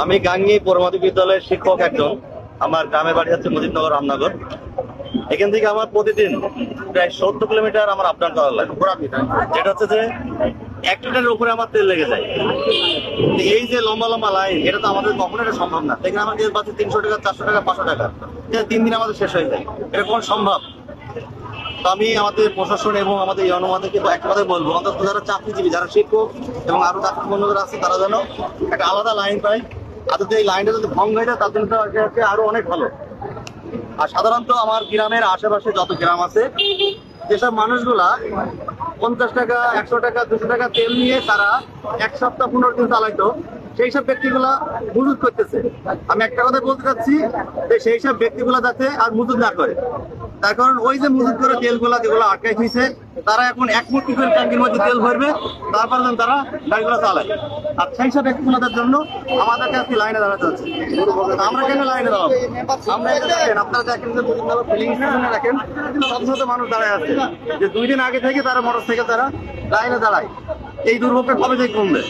আমি গাঙ্গী পৌরমাধ্যমিক বিদ্যালয়ের শিক্ষক একজন। আমার গ্রামের বাড়ি হচ্ছে মুজিবনগর রামনগর। এখান থেকে আমার প্রতিদিন প্রায় 70 কিলোমিটার আমার আপ ডাউন করা লাগে, যেটা হচ্ছে যে 1 লিটারের উপরে আমার তেল লেগে যায়। এই যে লম্বা লম্বা লাইন, এটা তো আমাদের কখনো এটা সম্ভব না। এখানে আমার তেল পাচ্ছে 300 টাকা, 400 টাকা, 500 টাকা, এটা 3 দিন আমাদের শেষ হয়ে যায়। এটা কোন সম্ভব? তো আমি আমাদের প্রশাসন এবং আমাদের জনমাদেরকে একটা কথা বলবো, অন্তত যারা চাকরিজীবী, যারা শিক্ষক এবং আরো চাকরি বন্ধুরা আছে, তারা যেন একটা আলাদা লাইন পায়। আর যদি এই লাইনটা যদি ভঙ্গ হয়ে যায়, তার জন্য তো আরো অনেক ভালো। আর সাধারণত আমার গ্রামের আশেপাশে যত গ্রাম আছে, যেসব মানুষগুলা 50 টাকা, 100 টাকা, 200 টাকা তেল নিয়ে তারা 1 সপ্তাহ 15 দিন চালাইতো, সেই সব ব্যক্তিগুলা মজুত করতেছে। আমি একটা কথা বলতে চাচ্ছি যে সেই সব ব্যক্তিগুলা যাতে আর মজুত না করে। তার কারণ ওই যে মজুত করে তেলগুলা যেগুলো আটকাই দিয়েছে, তারা এখন 1 মুঠ টিফেল ট্যাঙ্কির মধ্যে তেল ভরবে, তারপর যেন তারা গাড়িগুলো চালায়। আর সেই সব ব্যক্তিগুলোদের জন্য আমাদেরকে আজকে লাইনে দাঁড়াতে হচ্ছে। আমরা কেন লাইনে দাঁড়াবো? আমরা এটা দেখেন, আপনারা দেখেন যে ফিলিং স্টেশনে দেখেন শত শত মানুষ দাঁড়ায় আছে, যে 2 দিন আগে থেকে তারা মোটরসাইকেল তারা লাইনে দাঁড়ায়। এই দুর্ভোগটা কবে থেকে কমবে?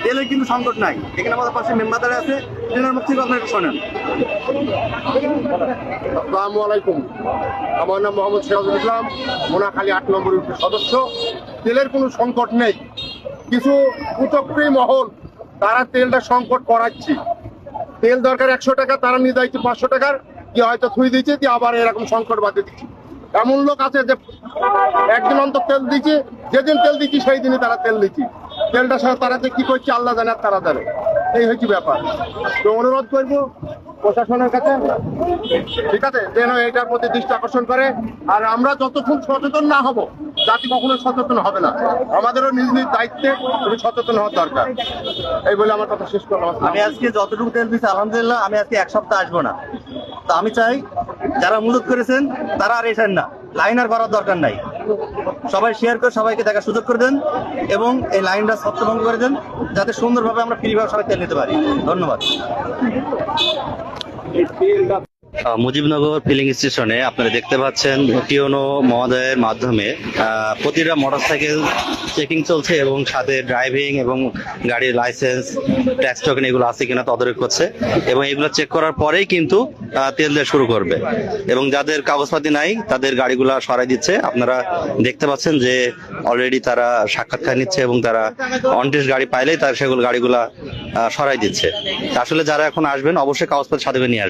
তেলের কিন্তু সংকট নাই। এখানে আমাদের পাশে মেম্বার দাঁড়িয়ে আছে, ট্রেনের মুখ থেকে আপনারা একটু শোনেন। আসসালামু আলাইকুম। আমার নাম মোহাম্মদ সিরাজুল ইসলাম, মোনাখালী 8 নম্বর ইউনিটের সদস্য। তেলের কোনো সংকট নেই, কিছু কুচক্রী মহল তারা তেলটা সংকট করাচ্ছে। তেল দরকার 100 টাকা, তারা নিয়ে যাচ্ছে 500 টাকার, কি হয়তো থুই দিচ্ছে, দিয়ে আবার এরকম সংকট বাঁধিয়ে দিচ্ছে। এমন লোক আছে যে একদিন অন্তর তেল দিচ্ছে, যেদিন তেল দিচ্ছি সেই দিনই তারা তেল দিচ্ছে। তেলটার সাথে তারা যে কি করছে আল্লাহ জানে, আর তারা জানে। এই হচ্ছে ব্যাপার। তো অনুরোধ করবো প্রশাসনের কাছে, ঠিক আছে, যেন এটার প্রতি দৃষ্টি আকর্ষণ করে। আর আমরা যতক্ষণ সচেতন না হব, জাতি কখনো সচেতন হবে না। আমাদেরও নিজ নিজ দায়িত্বে সচেতন হওয়ার দরকার। এই বলে আমার কথা শেষ করলাম। আমি আজকে যতটুকু তেল দিচ্ছি আলহামদুলিল্লাহ, আমি আজকে 1 সপ্তাহ আসবো না। তো আমি চাই যারা মজুত করেছেন তারা আর এসেন না, লাইন আর করার দরকার নাই। সবাই শেয়ার করে সবাইকে দেখার সুযোগ করে দেন এবং এই লাইনটা ছত্রভঙ্গ করে দেন, যাতে সুন্দরভাবে আমরা ফ্রিভাবে সবাই তেল নিতে পারি। ধন্যবাদ। মুজিবনগর ফিলিং স্টেশনে আপনারা দেখতে পাচ্ছেন টিওনো মহোদয়ের মাধ্যমে প্রতিটা মোটরসাইকেল চেকিং চলছে এবং সাথে ড্রাইভিং এবং গাড়ির লাইসেন্স, ট্যাক্স টোকেন এগুলো আছে কিনা তদারক করছে এবং এগুলো চেক করার পরেই কিন্তু তেল দেওয়া শুরু করবে। এবং যাদের কাগজপাতি নাই তাদের গাড়িগুলা সরাই দিচ্ছে। আপনারা দেখতে পাচ্ছেন যে অলরেডি তারা সাক্ষাৎকার নিচ্ছে এবং তারা অনটেস্ট গাড়ি পাইলেই তারা সেগুলো গাড়িগুলা সরাই দিচ্ছে। আসলে যারা এখন আসবেন অবশ্যই কাগজপত্র সাথে করে নিয়ে আসবেন।